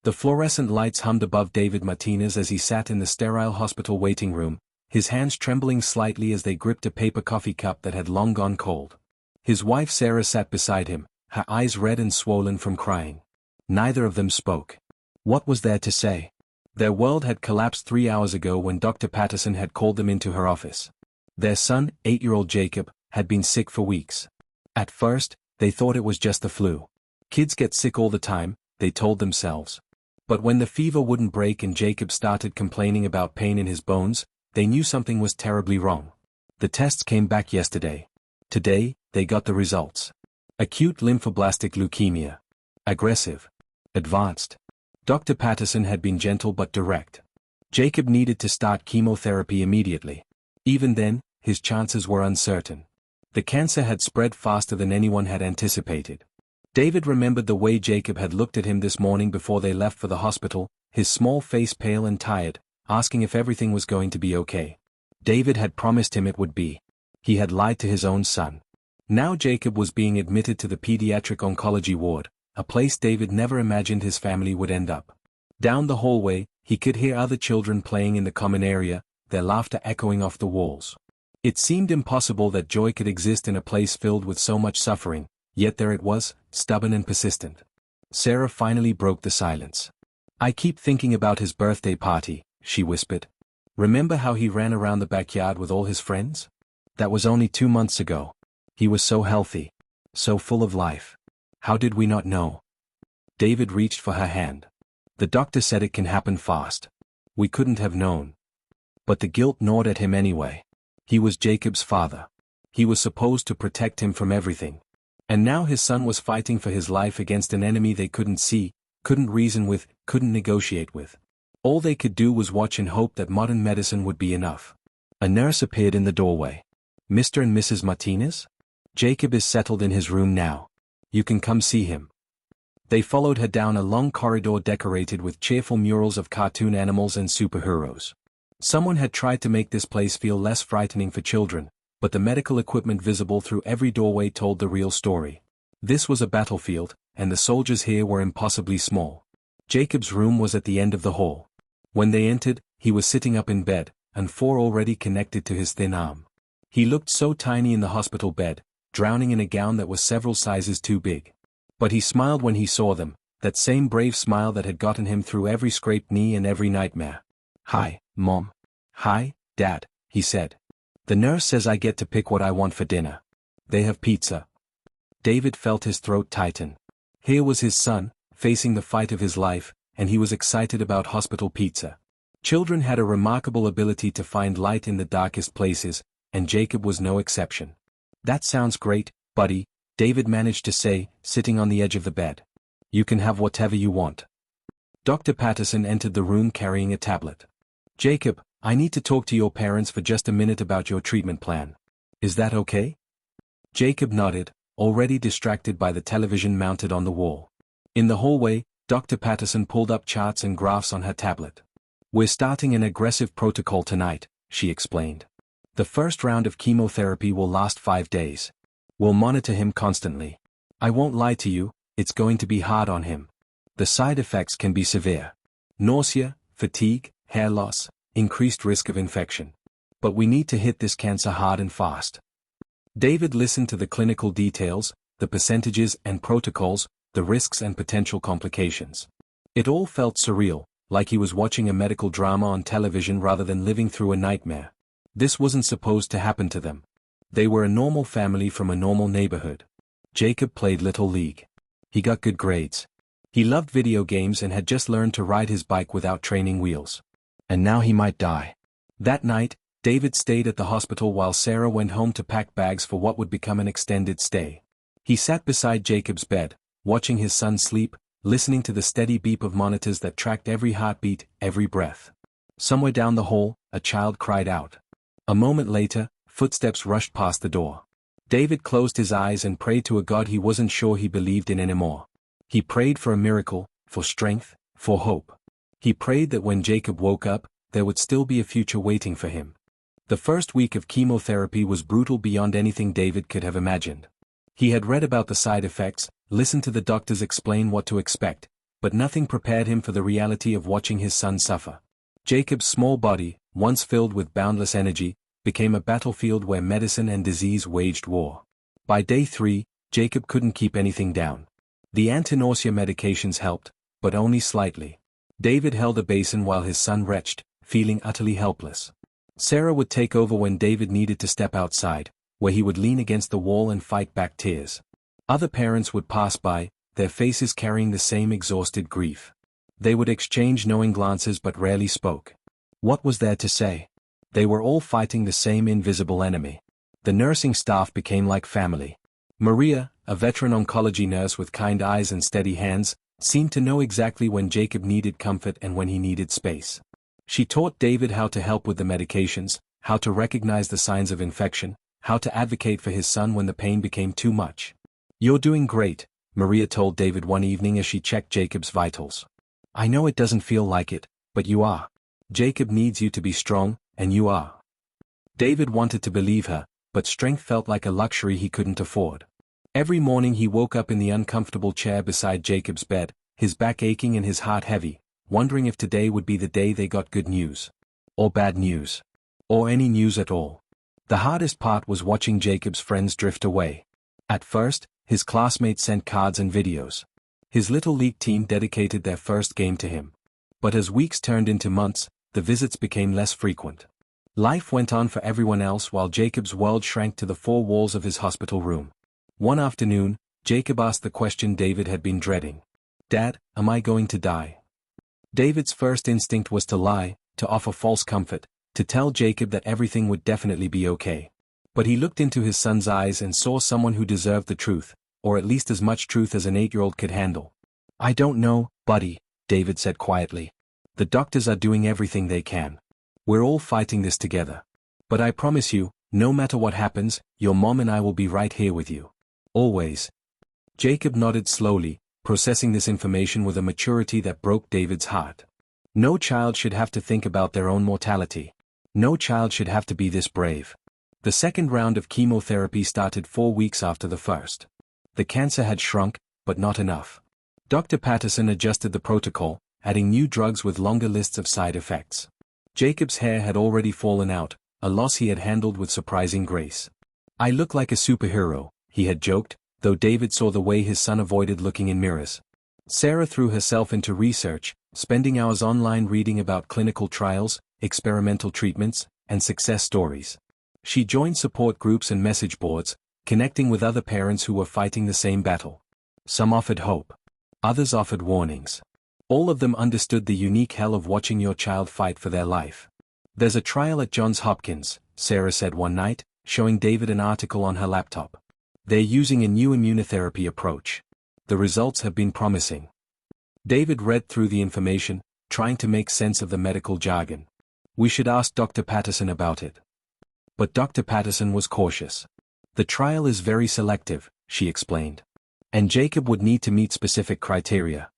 The fluorescent lights hummed above David Martinez as he sat in the sterile hospital waiting room, his hands trembling slightly as they gripped a paper coffee cup that had long gone cold. His wife Sarah sat beside him, her eyes red and swollen from crying. Neither of them spoke. What was there to say? Their world had collapsed 3 hours ago when Dr. Patterson had called them into her office. Their son, 8-year-old Jacob, had been sick for weeks. At first, they thought it was just the flu. Kids get sick all the time, they told themselves. But when the fever wouldn't break and Jacob started complaining about pain in his bones, they knew something was terribly wrong. The tests came back yesterday. Today, they got the results. Acute lymphoblastic leukemia. Aggressive. Advanced. Dr. Patterson had been gentle but direct. Jacob needed to start chemotherapy immediately. Even then, his chances were uncertain. The cancer had spread faster than anyone had anticipated. David remembered the way Jacob had looked at him this morning before they left for the hospital, his small face pale and tired, asking if everything was going to be okay. David had promised him it would be. He had lied to his own son. Now Jacob was being admitted to the pediatric oncology ward, a place David never imagined his family would end up. Down the hallway, he could hear other children playing in the common area, their laughter echoing off the walls. It seemed impossible that joy could exist in a place filled with so much suffering, yet there it was, stubborn and persistent. Sarah finally broke the silence. I keep thinking about his birthday party, she whispered. Remember how he ran around the backyard with all his friends? That was only 2 months ago. He was so healthy. So full of life. How did we not know? David reached for her hand. The doctor said it can happen fast. We couldn't have known. But the guilt gnawed at him anyway. He was Jacob's father. He was supposed to protect him from everything. And now his son was fighting for his life against an enemy they couldn't see, couldn't reason with, couldn't negotiate with. All they could do was watch and hope that modern medicine would be enough. A nurse appeared in the doorway. Mr. and Mrs. Martinez? Jacob is settled in his room now. You can come see him. They followed her down a long corridor decorated with cheerful murals of cartoon animals and superheroes. Someone had tried to make this place feel less frightening for children, but the medical equipment visible through every doorway told the real story. This was a battlefield, and the soldiers here were impossibly small. Jacob's room was at the end of the hall. When they entered, he was sitting up in bed, and 4 already connected to his thin arm. He looked so tiny in the hospital bed, drowning in a gown that was several sizes too big. But he smiled when he saw them, that same brave smile that had gotten him through every scraped knee and every nightmare. Hi, Mom. Hi, Dad, he said. The nurse says I get to pick what I want for dinner. They have pizza. David felt his throat tighten. Here was his son, facing the fight of his life, and he was excited about hospital pizza. Children had a remarkable ability to find light in the darkest places, and Jacob was no exception. That sounds great, buddy, David managed to say, sitting on the edge of the bed. You can have whatever you want. Dr. Patterson entered the room carrying a tablet. Jacob, I need to talk to your parents for just a minute about your treatment plan. Is that okay? Jacob nodded, already distracted by the television mounted on the wall. In the hallway, Dr. Patterson pulled up charts and graphs on her tablet. We're starting an aggressive protocol tonight, she explained. The first round of chemotherapy will last 5 days. We'll monitor him constantly. I won't lie to you, it's going to be hard on him. The side effects can be severe. Nausea, fatigue, hair loss, increased risk of infection. But we need to hit this cancer hard and fast. David listened to the clinical details, the percentages and protocols, the risks and potential complications. It all felt surreal, like he was watching a medical drama on television rather than living through a nightmare. This wasn't supposed to happen to them. They were a normal family from a normal neighborhood. Jacob played Little League. He got good grades. He loved video games and had just learned to ride his bike without training wheels. And now he might die. That night, David stayed at the hospital while Sarah went home to pack bags for what would become an extended stay. He sat beside Jacob's bed, watching his son sleep, listening to the steady beep of monitors that tracked every heartbeat, every breath. Somewhere down the hall, a child cried out. A moment later, footsteps rushed past the door. David closed his eyes and prayed to a God he wasn't sure he believed in anymore. He prayed for a miracle, for strength, for hope. He prayed that when Jacob woke up, there would still be a future waiting for him. The first week of chemotherapy was brutal beyond anything David could have imagined. He had read about the side effects, listened to the doctors explain what to expect, but nothing prepared him for the reality of watching his son suffer. Jacob's small body, once filled with boundless energy, became a battlefield where medicine and disease waged war. By day 3, Jacob couldn't keep anything down. The anti-nausea medications helped, but only slightly. David held a basin while his son retched, feeling utterly helpless. Sarah would take over when David needed to step outside, where he would lean against the wall and fight back tears. Other parents would pass by, their faces carrying the same exhausted grief. They would exchange knowing glances but rarely spoke. What was there to say? They were all fighting the same invisible enemy. The nursing staff became like family. Maria, a veteran oncology nurse with kind eyes and steady hands, seemed to know exactly when Jacob needed comfort and when he needed space. She taught David how to help with the medications, how to recognize the signs of infection, how to advocate for his son when the pain became too much. "You're doing great," Maria told David one evening as she checked Jacob's vitals. "I know it doesn't feel like it, but you are. Jacob needs you to be strong, and you are." David wanted to believe her, but strength felt like a luxury he couldn't afford. Every morning he woke up in the uncomfortable chair beside Jacob's bed, his back aching and his heart heavy, wondering if today would be the day they got good news. Or bad news. Or any news at all. The hardest part was watching Jacob's friends drift away. At first, his classmates sent cards and videos. His little league team dedicated their first game to him. But as weeks turned into months, the visits became less frequent. Life went on for everyone else while Jacob's world shrank to the four walls of his hospital room. One afternoon, Jacob asked the question David had been dreading. "Dad, am I going to die?" David's first instinct was to lie, to offer false comfort, to tell Jacob that everything would definitely be okay. But he looked into his son's eyes and saw someone who deserved the truth, or at least as much truth as an 8-year-old could handle. "I don't know, buddy," David said quietly. "The doctors are doing everything they can. We're all fighting this together. But I promise you, no matter what happens, your mom and I will be right here with you. Always." Jacob nodded slowly, processing this information with a maturity that broke David's heart. No child should have to think about their own mortality. No child should have to be this brave. The second round of chemotherapy started 4 weeks after the first. The cancer had shrunk, but not enough. Dr. Patterson adjusted the protocol, adding new drugs with longer lists of side effects. Jacob's hair had already fallen out, a loss he had handled with surprising grace. "I look like a superhero," he had joked, though David saw the way his son avoided looking in mirrors. Sarah threw herself into research, spending hours online reading about clinical trials, experimental treatments, and success stories. She joined support groups and message boards, connecting with other parents who were fighting the same battle. Some offered hope. Others offered warnings. All of them understood the unique hell of watching your child fight for their life. "There's a trial at Johns Hopkins," Sarah said one night, showing David an article on her laptop. "They're using a new immunotherapy approach. The results have been promising." David read through the information, trying to make sense of the medical jargon. "We should ask Dr. Patterson about it." But Dr. Patterson was cautious. "The trial is very selective," she explained. "And Jacob would need to meet specific criteria.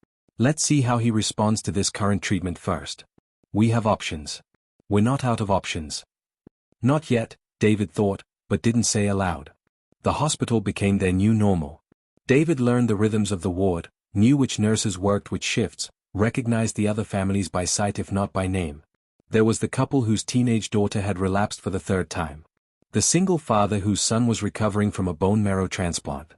Let's see how he responds to this current treatment first. We have options. We're not out of options." Not yet, David thought, but didn't say aloud. The hospital became their new normal. David learned the rhythms of the ward, knew which nurses worked which shifts, recognized the other families by sight if not by name. There was the couple whose teenage daughter had relapsed for the 3rd time. The single father whose son was recovering from a bone marrow transplant.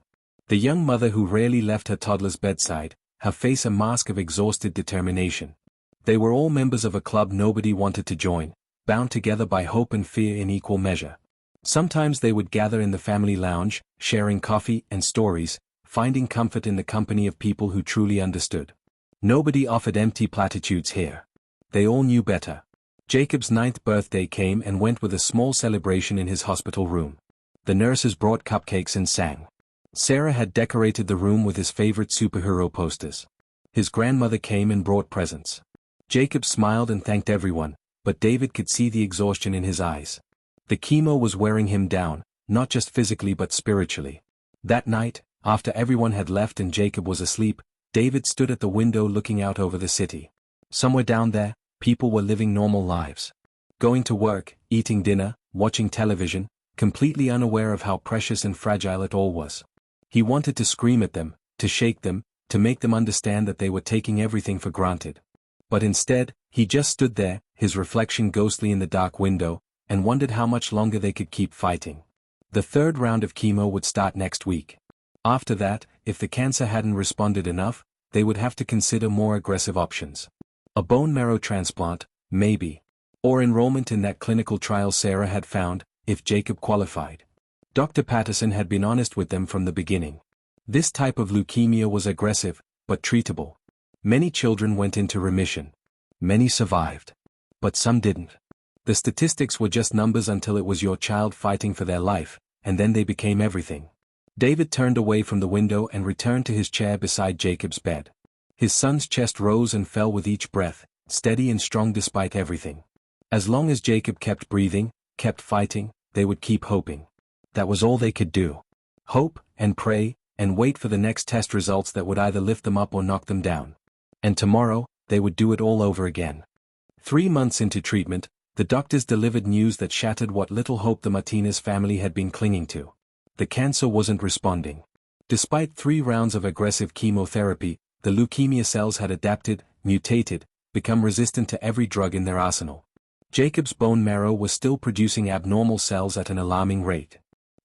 The young mother who rarely left her toddler's bedside, her face a mask of exhausted determination. They were all members of a club nobody wanted to join, bound together by hope and fear in equal measure. Sometimes they would gather in the family lounge, sharing coffee and stories, finding comfort in the company of people who truly understood. Nobody offered empty platitudes here. They all knew better. Jacob's 9th birthday came and went with a small celebration in his hospital room. The nurses brought cupcakes and sang. Sarah had decorated the room with his favorite superhero posters. His grandmother came and brought presents. Jacob smiled and thanked everyone, but David could see the exhaustion in his eyes. The chemo was wearing him down, not just physically but spiritually. That night, after everyone had left and Jacob was asleep, David stood at the window looking out over the city. Somewhere down there, people were living normal lives. Going to work, eating dinner, watching television, completely unaware of how precious and fragile it all was. He wanted to scream at them, to shake them, to make them understand that they were taking everything for granted. But instead, he just stood there, his reflection ghostly in the dark window, and wondered how much longer they could keep fighting. The third round of chemo would start next week. After that, if the cancer hadn't responded enough, they would have to consider more aggressive options. A bone marrow transplant, maybe. Or enrollment in that clinical trial Sarah had found, if Jacob qualified. Dr. Patterson had been honest with them from the beginning. This type of leukemia was aggressive, but treatable. Many children went into remission. Many survived. But some didn't. The statistics were just numbers until it was your child fighting for their life, and then they became everything. David turned away from the window and returned to his chair beside Jacob's bed. His son's chest rose and fell with each breath, steady and strong despite everything. As long as Jacob kept breathing, kept fighting, they would keep hoping. That was all they could do. Hope, and pray, and wait for the next test results that would either lift them up or knock them down. And tomorrow, they would do it all over again. 3 months into treatment, the doctors delivered news that shattered what little hope the Martinez family had been clinging to. The cancer wasn't responding. Despite 3 rounds of aggressive chemotherapy, the leukemia cells had adapted, mutated, become resistant to every drug in their arsenal. Jacob's bone marrow was still producing abnormal cells at an alarming rate.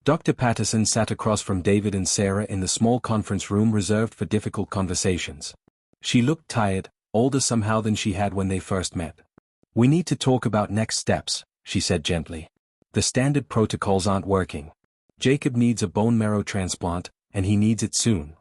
Dr. Patterson sat across from David and Sarah in the small conference room reserved for difficult conversations. She looked tired, older somehow than she had when they first met. "We need to talk about next steps," she said gently. "The standard protocols aren't working. Jacob needs a bone marrow transplant, and he needs it soon."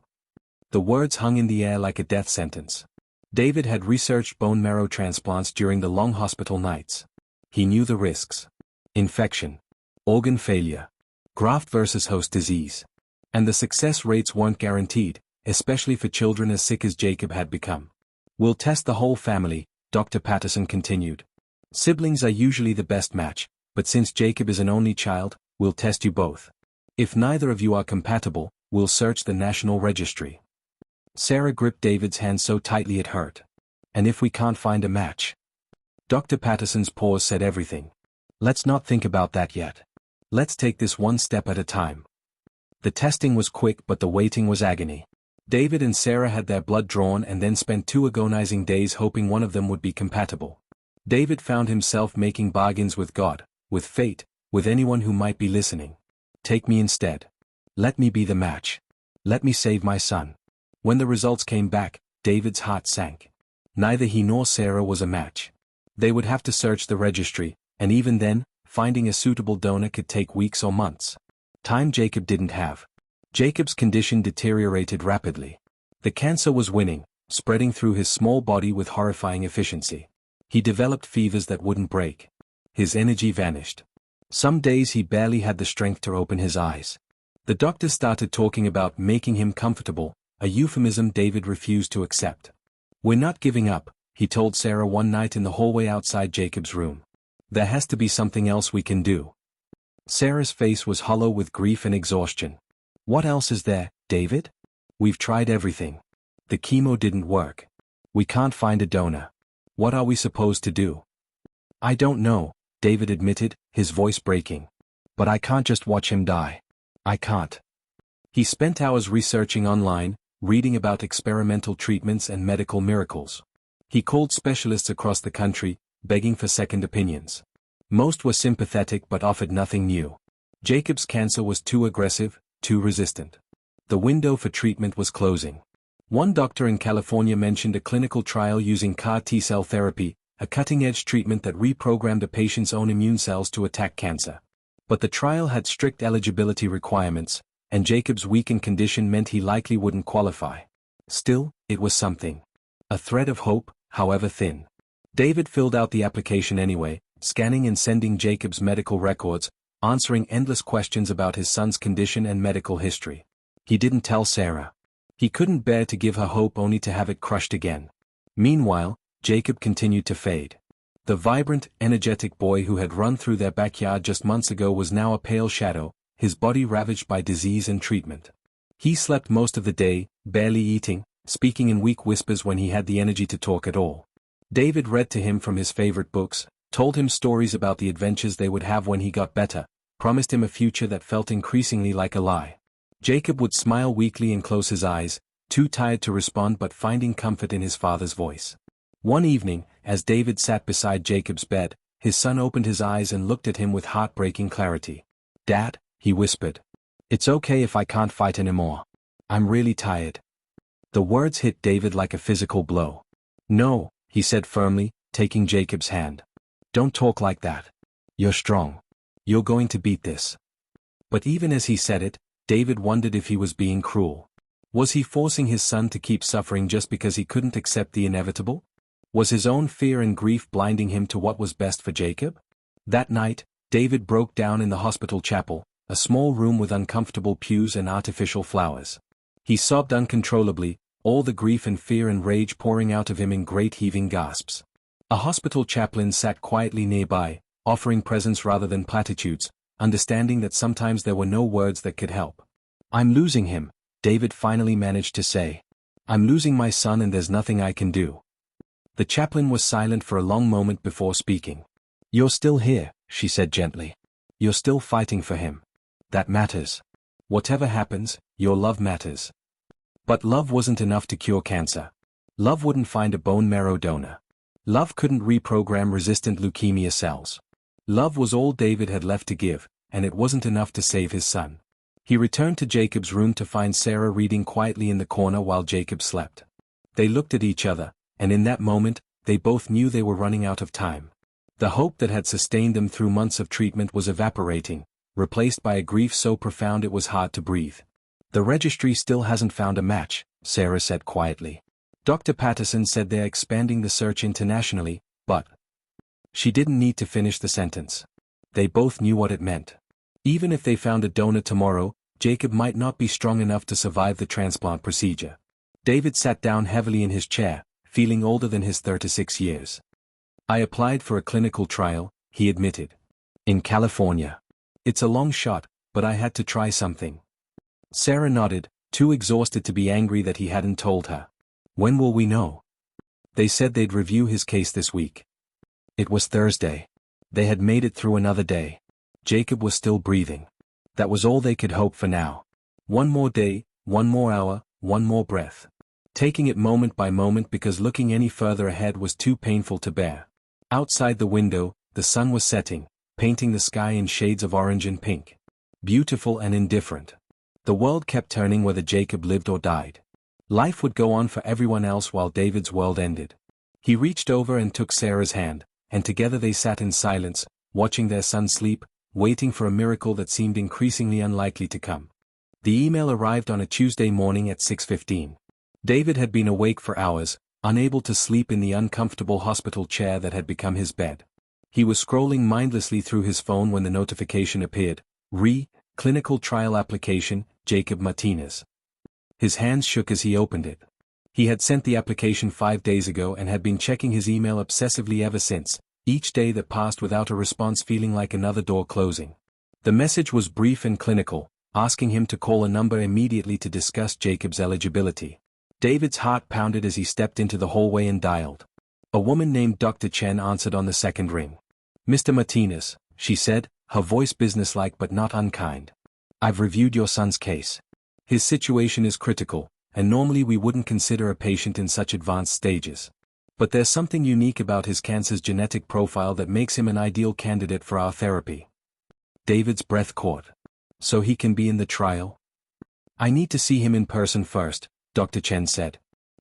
The words hung in the air like a death sentence. David had researched bone marrow transplants during the long hospital nights. He knew the risks. Infection. Organ failure. Graft versus host disease. And the success rates weren't guaranteed, especially for children as sick as Jacob had become. "We'll test the whole family," Dr. Patterson continued. "Siblings are usually the best match, but since Jacob is an only child, we'll test you both. If neither of you are compatible, we'll search the national registry." Sarah gripped David's hand so tightly it hurt. "And if we can't find a match?" Dr. Patterson's pause said everything. "Let's not think about that yet. Let's take this one step at a time." The testing was quick but the waiting was agony. David and Sarah had their blood drawn and then spent 2 agonizing days hoping one of them would be compatible. David found himself making bargains with God, with fate, with anyone who might be listening. "Take me instead. Let me be the match. Let me save my son." When the results came back, David's heart sank. Neither he nor Sarah was a match. They would have to search the registry, and even then, finding a suitable donor could take weeks or months. Time Jacob didn't have. Jacob's condition deteriorated rapidly. The cancer was winning, spreading through his small body with horrifying efficiency. He developed fevers that wouldn't break. His energy vanished. Some days he barely had the strength to open his eyes. The doctors started talking about making him comfortable, a euphemism David refused to accept. "We're not giving up," he told Sarah one night in the hallway outside Jacob's room. "There has to be something else we can do." Sarah's face was hollow with grief and exhaustion. "What else is there, David? We've tried everything. The chemo didn't work. We can't find a donor. What are we supposed to do?" "I don't know," David admitted, his voice breaking. "But I can't just watch him die. I can't." He spent hours researching online, reading about experimental treatments and medical miracles. He called specialists across the country, begging for second opinions. Most were sympathetic but offered nothing new. Jacob's cancer was too aggressive, too resistant. The window for treatment was closing. One doctor in California mentioned a clinical trial using CAR T-cell therapy, a cutting-edge treatment that reprogrammed a patient's own immune cells to attack cancer. But the trial had strict eligibility requirements, and Jacob's weakened condition meant he likely wouldn't qualify. Still, it was something. A thread of hope, however thin. David filled out the application anyway, scanning and sending Jacob's medical records, answering endless questions about his son's condition and medical history. He didn't tell Sarah. He couldn't bear to give her hope only to have it crushed again. Meanwhile, Jacob continued to fade. The vibrant, energetic boy who had run through their backyard just months ago was now a pale shadow, his body ravaged by disease and treatment. He slept most of the day, barely eating, speaking in weak whispers when he had the energy to talk at all. David read to him from his favorite books, told him stories about the adventures they would have when he got better, promised him a future that felt increasingly like a lie. Jacob would smile weakly and close his eyes, too tired to respond but finding comfort in his father's voice. One evening, as David sat beside Jacob's bed, his son opened his eyes and looked at him with heartbreaking clarity. "Dad," he whispered. "It's okay if I can't fight anymore. I'm really tired." The words hit David like a physical blow. "No," he said firmly, taking Jacob's hand. "Don't talk like that. You're strong. You're going to beat this." But even as he said it, David wondered if he was being cruel. Was he forcing his son to keep suffering just because he couldn't accept the inevitable? Was his own fear and grief blinding him to what was best for Jacob? That night, David broke down in the hospital chapel, a small room with uncomfortable pews and artificial flowers. He sobbed uncontrollably, all the grief and fear and rage pouring out of him in great heaving gasps. A hospital chaplain sat quietly nearby, offering presence rather than platitudes, understanding that sometimes there were no words that could help. "I'm losing him," David finally managed to say. "I'm losing my son and there's nothing I can do." The chaplain was silent for a long moment before speaking. "You're still here," she said gently. "You're still fighting for him. That matters. Whatever happens, your love matters." But love wasn't enough to cure cancer. Love wouldn't find a bone marrow donor. Love couldn't reprogram resistant leukemia cells. Love was all David had left to give, and it wasn't enough to save his son. He returned to Jacob's room to find Sarah reading quietly in the corner while Jacob slept. They looked at each other, and in that moment, they both knew they were running out of time. The hope that had sustained them through months of treatment was evaporating, replaced by a grief so profound it was hard to breathe. "The registry still hasn't found a match," Sarah said quietly. "Dr. Patterson said they're expanding the search internationally, but..." She didn't need to finish the sentence. They both knew what it meant. Even if they found a donor tomorrow, Jacob might not be strong enough to survive the transplant procedure. David sat down heavily in his chair, feeling older than his 36 years. "I applied for a clinical trial," he admitted. "In California. It's a long shot, but I had to try something." Sarah nodded, too exhausted to be angry that he hadn't told her. "When will we know?" "They said they'd review his case this week." It was Thursday. They had made it through another day. Jacob was still breathing. That was all they could hope for now. One more day, one more hour, one more breath. Taking it moment by moment because looking any further ahead was too painful to bear. Outside the window, the sun was setting, painting the sky in shades of orange and pink. Beautiful and indifferent. The world kept turning whether Jacob lived or died. Life would go on for everyone else while David's world ended. He reached over and took Sarah's hand, and together they sat in silence, watching their son sleep, waiting for a miracle that seemed increasingly unlikely to come. The email arrived on a Tuesday morning at 6:15. David had been awake for hours, unable to sleep in the uncomfortable hospital chair that had become his bed. He was scrolling mindlessly through his phone when the notification appeared. Clinical trial application, Jacob Martinez. His hands shook as he opened it. He had sent the application 5 days ago and had been checking his email obsessively ever since, each day that passed without a response feeling like another door closing. The message was brief and clinical, asking him to call a number immediately to discuss Jacob's eligibility. David's heart pounded as he stepped into the hallway and dialed. A woman named Dr. Chen answered on the second ring. "Mr. Martinez," she said, her voice businesslike but not unkind. "I've reviewed your son's case. His situation is critical, and normally we wouldn't consider a patient in such advanced stages. But there's something unique about his cancer's genetic profile that makes him an ideal candidate for our therapy." David's breath caught. "So he can be in the trial?" "I need to see him in person first," Dr. Chen said.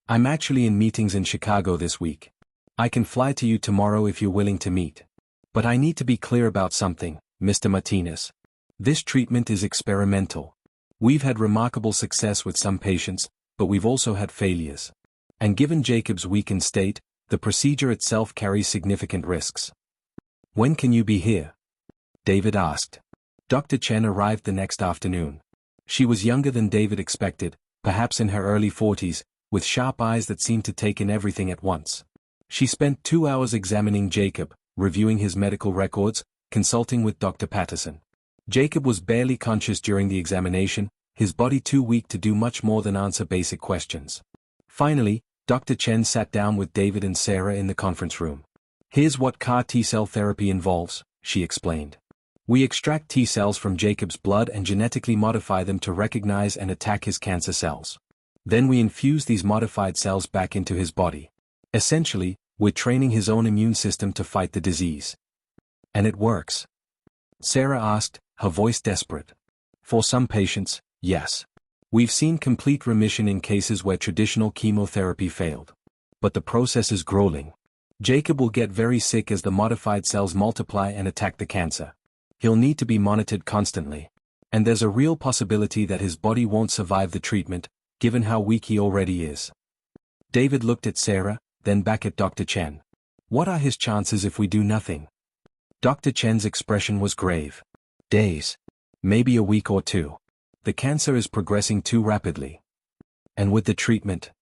"I'm actually in meetings in Chicago this week. I can fly to you tomorrow if you're willing to meet. But I need to be clear about something, Mr. Martinez. This treatment is experimental. We've had remarkable success with some patients, but we've also had failures. And given Jacob's weakened state, the procedure itself carries significant risks." "When can you be here?" David asked. Dr. Chen arrived the next afternoon. She was younger than David expected, perhaps in her early 40s, with sharp eyes that seemed to take in everything at once. She spent 2 hours examining Jacob, reviewing his medical records, consulting with Dr. Patterson. Jacob was barely conscious during the examination, his body too weak to do much more than answer basic questions. Finally, Dr. Chen sat down with David and Sarah in the conference room. "Here's what CAR T-cell therapy involves," she explained. "We extract T-cells from Jacob's blood and genetically modify them to recognize and attack his cancer cells. Then we infuse these modified cells back into his body. Essentially, we're training his own immune system to fight the disease. And it works? Sarah asked, her voice desperate. For some patients, yes. We've seen complete remission in cases where traditional chemotherapy failed. But the process is grueling. Jacob will get very sick as the modified cells multiply and attack the cancer. He'll need to be monitored constantly. And there's a real possibility that his body won't survive the treatment, given how weak he already is. David looked at Sarah, then back at Dr. Chen. What are his chances if we do nothing? Dr. Chen's expression was grave. Days. Maybe a week or two. The cancer is progressing too rapidly. And with the treatment?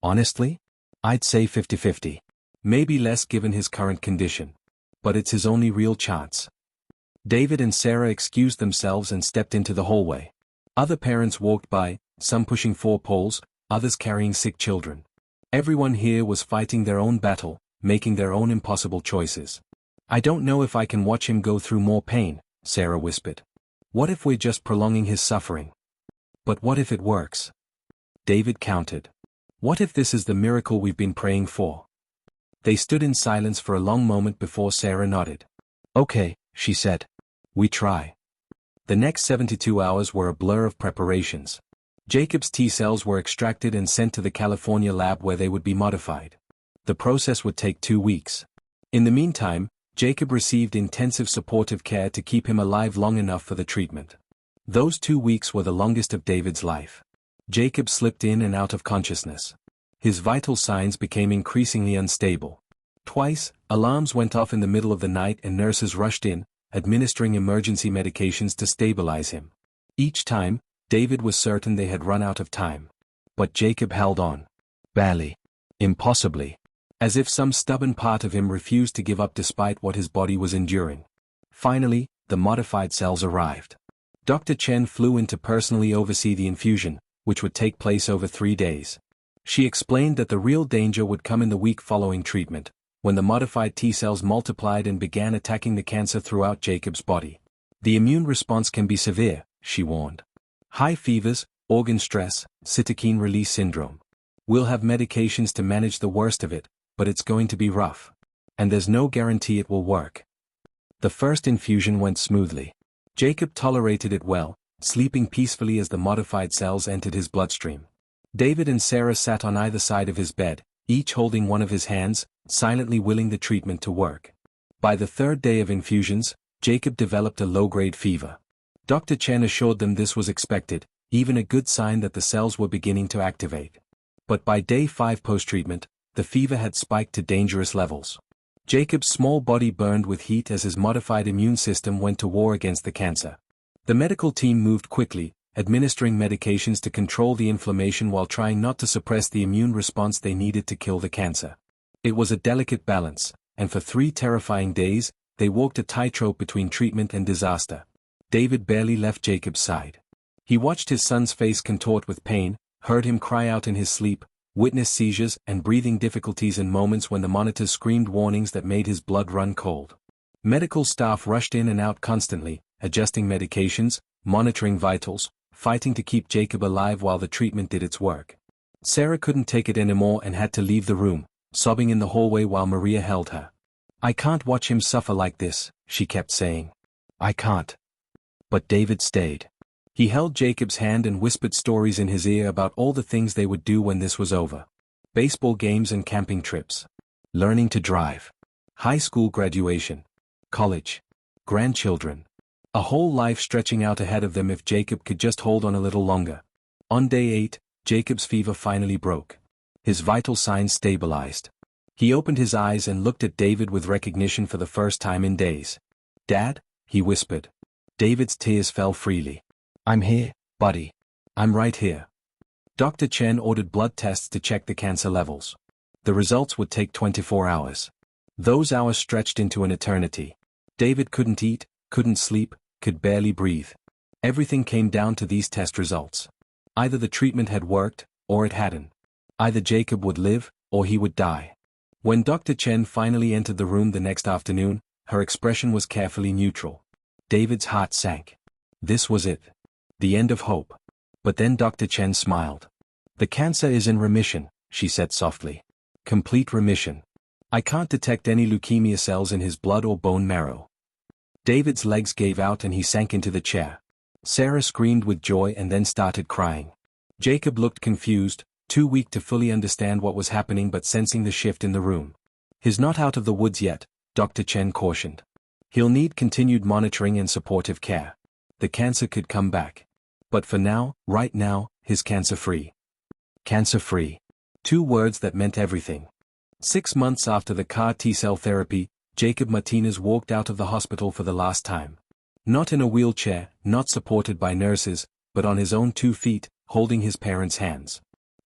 Honestly? I'd say 50-50. Maybe less given his current condition. But it's his only real chance. David and Sarah excused themselves and stepped into the hallway. Other parents walked by, some pushing 4 poles, others carrying sick children. Everyone here was fighting their own battle, making their own impossible choices. I don't know if I can watch him go through more pain, Sarah whispered. What if we're just prolonging his suffering? But what if it works? David countered. What if this is the miracle we've been praying for? They stood in silence for a long moment before Sarah nodded. Okay, she said. We try. The next 72 hours were a blur of preparations. Jacob's T-cells were extracted and sent to the California lab where they would be modified. The process would take 2 weeks. In the meantime, Jacob received intensive supportive care to keep him alive long enough for the treatment. Those 2 weeks were the longest of David's life. Jacob slipped in and out of consciousness. His vital signs became increasingly unstable. Twice, alarms went off in the middle of the night and nurses rushed in, administering emergency medications to stabilize him. Each time, David was certain they had run out of time. But Jacob held on. Barely. Impossibly. As if some stubborn part of him refused to give up despite what his body was enduring. Finally, the modified cells arrived. Dr. Chen flew in to personally oversee the infusion, which would take place over 3 days. She explained that the real danger would come in the week following treatment, when the modified T-cells multiplied and began attacking the cancer throughout Jacob's body. The immune response can be severe, she warned. High fevers, organ stress, cytokine release syndrome. We'll have medications to manage the worst of it, but it's going to be rough. And there's no guarantee it will work. The first infusion went smoothly. Jacob tolerated it well, sleeping peacefully as the modified cells entered his bloodstream. David and Sarah sat on either side of his bed, each holding one of his hands, silently willing the treatment to work. By the 3rd day of infusions, Jacob developed a low-grade fever. Dr. Chen assured them this was expected, even a good sign that the cells were beginning to activate. But by day 5 post-treatment, the fever had spiked to dangerous levels. Jacob's small body burned with heat as his modified immune system went to war against the cancer. The medical team moved quickly, administering medications to control the inflammation while trying not to suppress the immune response they needed to kill the cancer. It was a delicate balance, and for 3 terrifying days, they walked a tightrope between treatment and disaster. David barely left Jacob's side. He watched his son's face contort with pain, heard him cry out in his sleep, witnessed seizures and breathing difficulties in moments when the monitors screamed warnings that made his blood run cold. Medical staff rushed in and out constantly, adjusting medications, monitoring vitals, fighting to keep Jacob alive while the treatment did its work. Sarah couldn't take it anymore and had to leave the room, sobbing in the hallway while Maria held her. I can't watch him suffer like this, she kept saying. I can't. But David stayed. He held Jacob's hand and whispered stories in his ear about all the things they would do when this was over. Baseball games and camping trips. Learning to drive. High school graduation. College. Grandchildren. A whole life stretching out ahead of them if Jacob could just hold on a little longer. On day 8, Jacob's fever finally broke. His vital signs stabilized. He opened his eyes and looked at David with recognition for the first time in days. Dad, he whispered. David's tears fell freely. I'm here, buddy. I'm right here. Dr. Chen ordered blood tests to check the cancer levels. The results would take 24 hours. Those hours stretched into an eternity. David couldn't eat, couldn't sleep, could barely breathe. Everything came down to these test results. Either the treatment had worked, or it hadn't. Either Jacob would live, or he would die. When Dr. Chen finally entered the room the next afternoon, her expression was carefully neutral. David's heart sank. This was it. The end of hope. But then Dr. Chen smiled. "The cancer is in remission," she said softly. "Complete remission. I can't detect any leukemia cells in his blood or bone marrow." David's legs gave out and he sank into the chair. Sarah screamed with joy and then started crying. Jacob looked confused, too weak to fully understand what was happening but sensing the shift in the room. "He's not out of the woods yet," Dr. Chen cautioned. "He'll need continued monitoring and supportive care. The cancer could come back. But for now, right now, he's cancer-free." Cancer-free. Two words that meant everything. 6 months after the CAR T-cell therapy, Jacob Martinez walked out of the hospital for the last time. Not in a wheelchair, not supported by nurses, but on his own 2 feet, holding his parents' hands.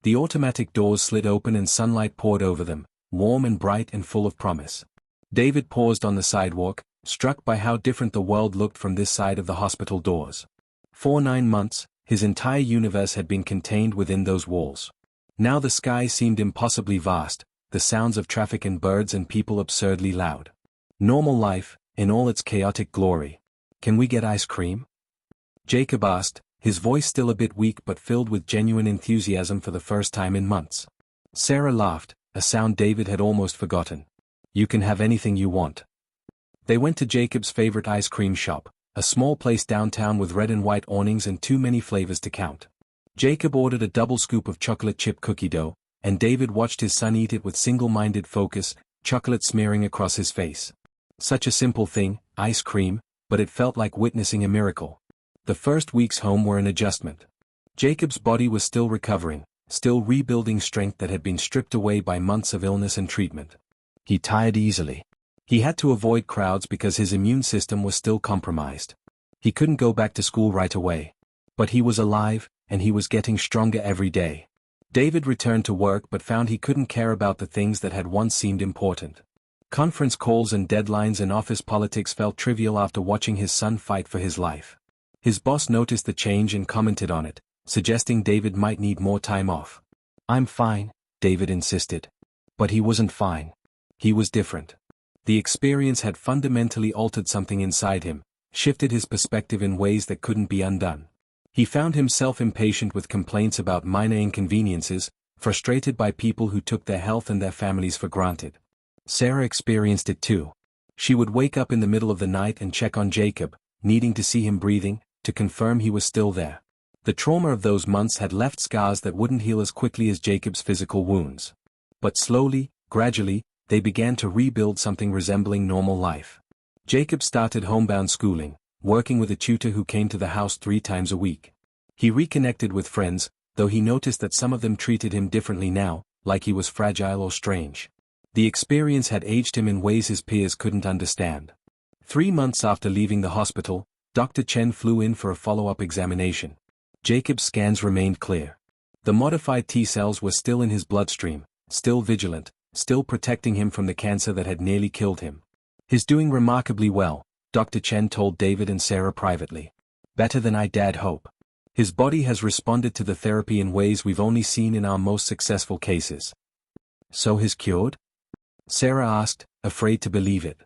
The automatic doors slid open and sunlight poured over them, warm and bright and full of promise. David paused on the sidewalk, struck by how different the world looked from this side of the hospital doors. For 9 months, his entire universe had been contained within those walls. Now the sky seemed impossibly vast, the sounds of traffic and birds and people absurdly loud. Normal life, in all its chaotic glory. "Can we get ice cream?" Jacob asked, his voice still a bit weak but filled with genuine enthusiasm for the first time in months. Sarah laughed, a sound David had almost forgotten. "You can have anything you want." They went to Jacob's favorite ice cream shop, a small place downtown with red and white awnings and too many flavors to count. Jacob ordered a double scoop of chocolate chip cookie dough, and David watched his son eat it with single-minded focus, chocolate smearing across his face. Such a simple thing, ice cream, but it felt like witnessing a miracle. The first weeks home were an adjustment. Jacob's body was still recovering, still rebuilding strength that had been stripped away by months of illness and treatment. He tired easily. He had to avoid crowds because his immune system was still compromised. He couldn't go back to school right away. But he was alive, and he was getting stronger every day. David returned to work but found he couldn't care about the things that had once seemed important. Conference calls and deadlines and office politics felt trivial after watching his son fight for his life. His boss noticed the change and commented on it, suggesting David might need more time off. "I'm fine," David insisted. But he wasn't fine. He was different. The experience had fundamentally altered something inside him, shifted his perspective in ways that couldn't be undone. He found himself impatient with complaints about minor inconveniences, frustrated by people who took their health and their families for granted. Sarah experienced it too. She would wake up in the middle of the night and check on Jacob, needing to see him breathing, to confirm he was still there. The trauma of those months had left scars that wouldn't heal as quickly as Jacob's physical wounds. But slowly, gradually, they began to rebuild something resembling normal life. Jacob started homebound schooling, working with a tutor who came to the house 3 times a week. He reconnected with friends, though he noticed that some of them treated him differently now, like he was fragile or strange. The experience had aged him in ways his peers couldn't understand. 3 months after leaving the hospital, Dr. Chen flew in for a follow-up examination. Jacob's scans remained clear. The modified T-cells were still in his bloodstream, still vigilant, still protecting him from the cancer that had nearly killed him. "He's doing remarkably well," Dr. Chen told David and Sarah privately. "Better than I dared hope. His body has responded to the therapy in ways we've only seen in our most successful cases." "So he's cured?" Sarah asked, afraid to believe it.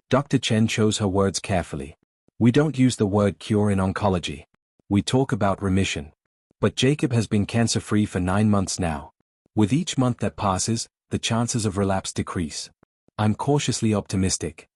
Dr. Chen chose her words carefully. "We don't use the word cure in oncology. We talk about remission. But Jacob has been cancer-free for 9 months now. With each month that passes, the chances of relapse decrease. I'm cautiously optimistic."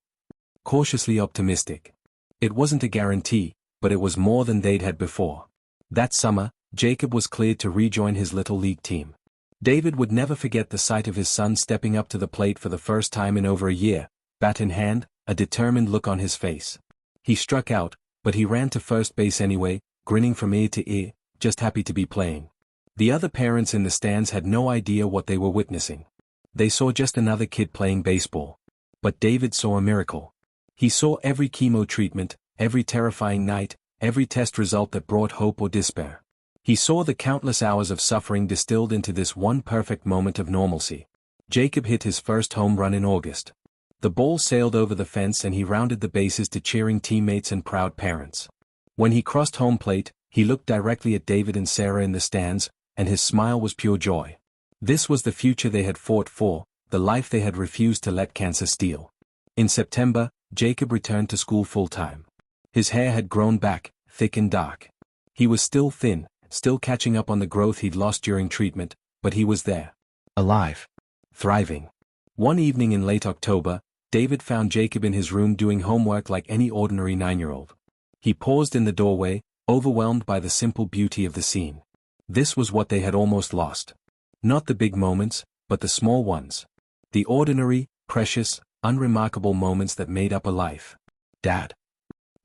Cautiously optimistic. It wasn't a guarantee, but it was more than they'd had before. That summer, Jacob was cleared to rejoin his little league team. David would never forget the sight of his son stepping up to the plate for the first time in over a year, bat in hand, a determined look on his face. He struck out, but he ran to first base anyway, grinning from ear to ear, just happy to be playing. The other parents in the stands had no idea what they were witnessing. They saw just another kid playing baseball. But David saw a miracle. He saw every chemo treatment, every terrifying night, every test result that brought hope or despair. He saw the countless hours of suffering distilled into this one perfect moment of normalcy. Jacob hit his first home run in August. The ball sailed over the fence and he rounded the bases to cheering teammates and proud parents. When he crossed home plate, he looked directly at David and Sarah in the stands, and his smile was pure joy. This was the future they had fought for, the life they had refused to let cancer steal. In September, Jacob returned to school full-time. His hair had grown back, thick and dark. He was still thin, still catching up on the growth he'd lost during treatment, but he was there. Alive. Thriving. One evening in late October, David found Jacob in his room doing homework like any ordinary 9-year-old. He paused in the doorway, overwhelmed by the simple beauty of the scene. This was what they had almost lost. Not the big moments, but the small ones. The ordinary, precious, unremarkable moments that made up a life. Dad.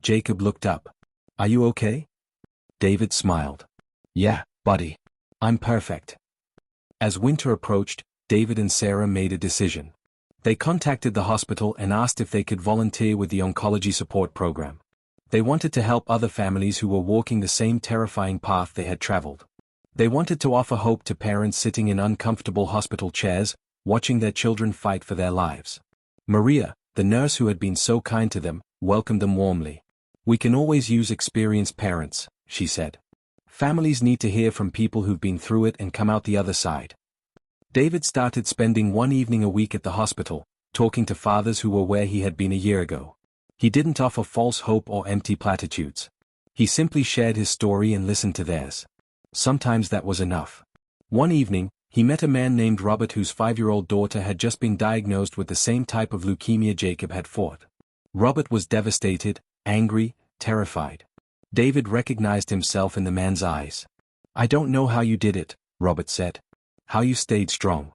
Jacob looked up. Are you okay? David smiled. Yeah, buddy. I'm perfect. As winter approached, David and Sarah made a decision. They contacted the hospital and asked if they could volunteer with the oncology support program. They wanted to help other families who were walking the same terrifying path they had traveled. They wanted to offer hope to parents sitting in uncomfortable hospital chairs, watching their children fight for their lives. Maria, the nurse who had been so kind to them, welcomed them warmly. We can always use experienced parents, she said. Families need to hear from people who've been through it and come out the other side. David started spending one evening a week at the hospital, talking to fathers who were where he had been a year ago. He didn't offer false hope or empty platitudes. He simply shared his story and listened to theirs. Sometimes that was enough. One evening, he met a man named Robert whose 5-year-old daughter had just been diagnosed with the same type of leukemia Jacob had fought. Robert was devastated, angry, terrified. David recognized himself in the man's eyes. I don't know how you did it, Robert said. How you stayed strong.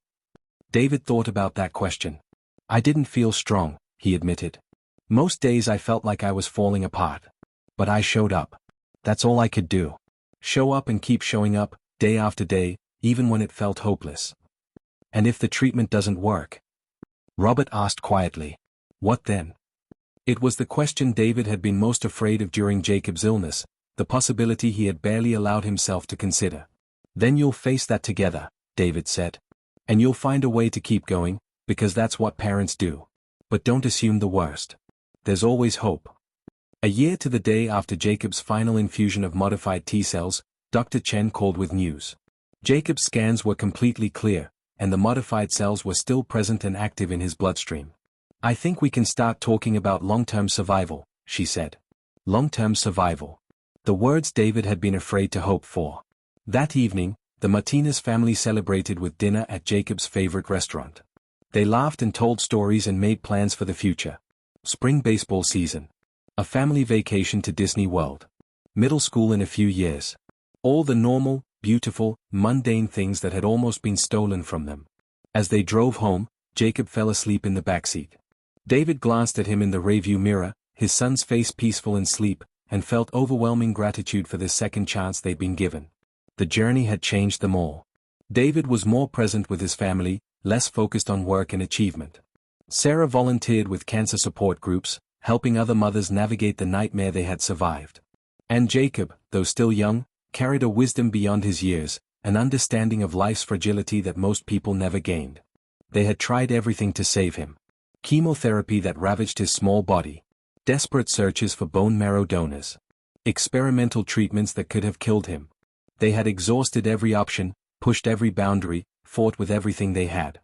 David thought about that question. I didn't feel strong, he admitted. Most days I felt like I was falling apart. But I showed up. That's all I could do. Show up and keep showing up, day after day, even when it felt hopeless. And if the treatment doesn't work? Robert asked quietly. What then? It was the question David had been most afraid of during Jacob's illness, the possibility he had barely allowed himself to consider. Then you'll face that together, David said. And you'll find a way to keep going, because that's what parents do. But don't assume the worst. There's always hope. A year to the day after Jacob's final infusion of modified T-cells, Dr. Chen called with news. Jacob's scans were completely clear, and the modified cells were still present and active in his bloodstream. I think we can start talking about long-term survival, she said. Long-term survival. The words David had been afraid to hope for. That evening, the Martinez family celebrated with dinner at Jacob's favorite restaurant. They laughed and told stories and made plans for the future. Spring baseball season. A family vacation to Disney World. Middle school in a few years. All the normal, beautiful, mundane things that had almost been stolen from them. As they drove home, Jacob fell asleep in the backseat. David glanced at him in the rearview mirror, his son's face peaceful in sleep, and felt overwhelming gratitude for this second chance they'd been given. The journey had changed them all. David was more present with his family, less focused on work and achievement. Sarah volunteered with cancer support groups, helping other mothers navigate the nightmare they had survived. And Jacob, though still young, carried a wisdom beyond his years, an understanding of life's fragility that most people never gained. They had tried everything to save him. Chemotherapy that ravaged his small body. Desperate searches for bone marrow donors. Experimental treatments that could have killed him. They had exhausted every option, pushed every boundary, fought with everything they had.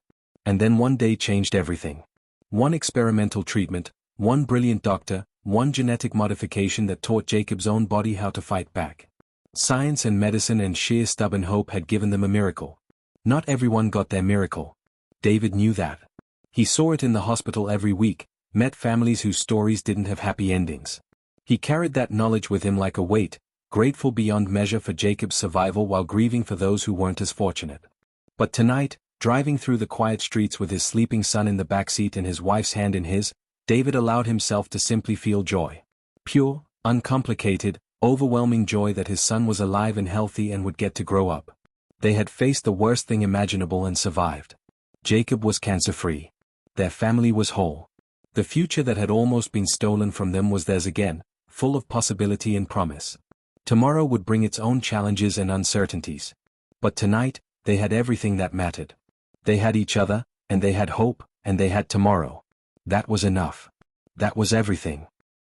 And then one day changed everything. One experimental treatment, one brilliant doctor, one genetic modification that taught Jacob's own body how to fight back. Science and medicine and sheer stubborn hope had given them a miracle. Not everyone got their miracle. David knew that. He saw it in the hospital every week, met families whose stories didn't have happy endings. He carried that knowledge with him like a weight, grateful beyond measure for Jacob's survival while grieving for those who weren't as fortunate. But tonight, driving through the quiet streets with his sleeping son in the backseat and his wife's hand in his, David allowed himself to simply feel joy. Pure, uncomplicated, overwhelming joy that his son was alive and healthy and would get to grow up. They had faced the worst thing imaginable and survived. Jacob was cancer-free. Their family was whole. The future that had almost been stolen from them was theirs again, full of possibility and promise. Tomorrow would bring its own challenges and uncertainties. But tonight, they had everything that mattered. They had each other, and they had hope, and they had tomorrow. That was enough. That was everything.